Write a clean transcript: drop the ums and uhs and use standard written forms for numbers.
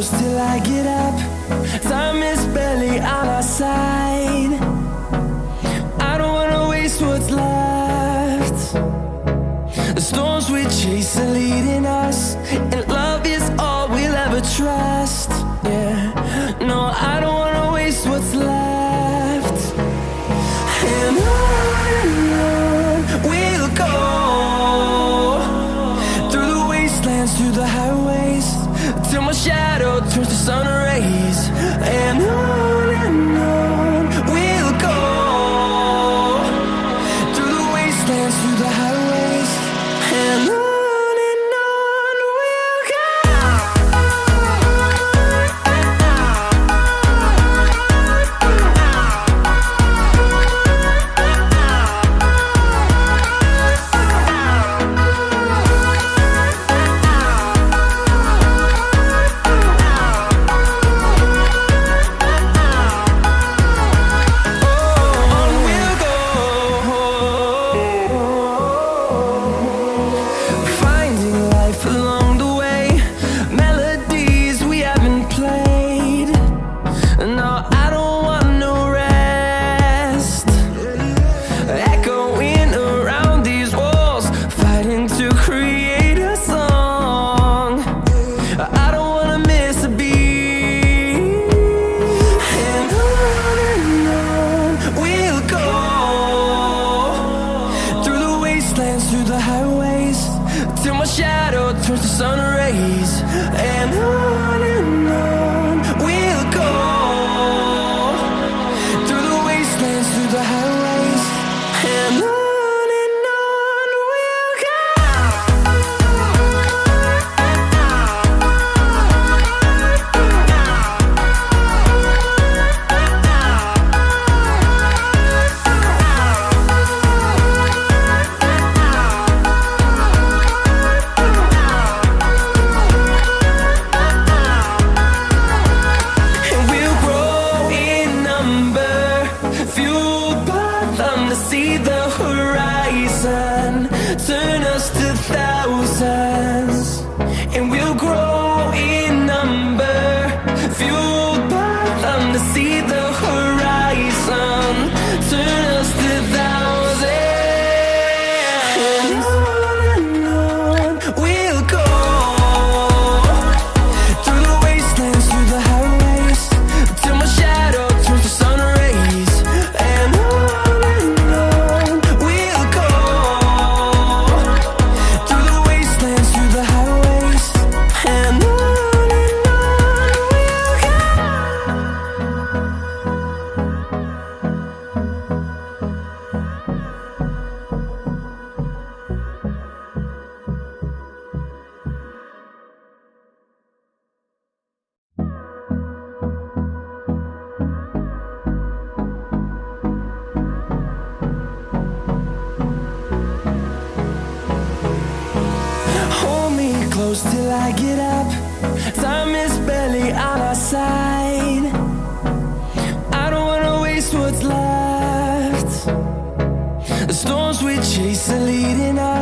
close till I get up. Time is barely on our side. I don't wanna waste what's left. The storms we chase are leading us, and love is all we'll ever trust. Yeah, no, I don't wanna waste what's left. And on we'll go, through the wastelands, through the highways, till my shadow turns to sun rays. And on we'll go, through the wastelands, through the highways, and on we'll go. Through the highways, till my shadow turns to sun rays. And on we'll go, through the wastelands, through the highways, and on we'll go. See the horizon turn us to thousands, and we'll grow in number, fueled by them to see the horizon turn us to thousands. And on we'll go, through the wastelands, through the highways, till my shadow turns to sun rays. And close till I get up. Time is barely on our side. I don't wanna waste what's left. The storms we chase are leading us.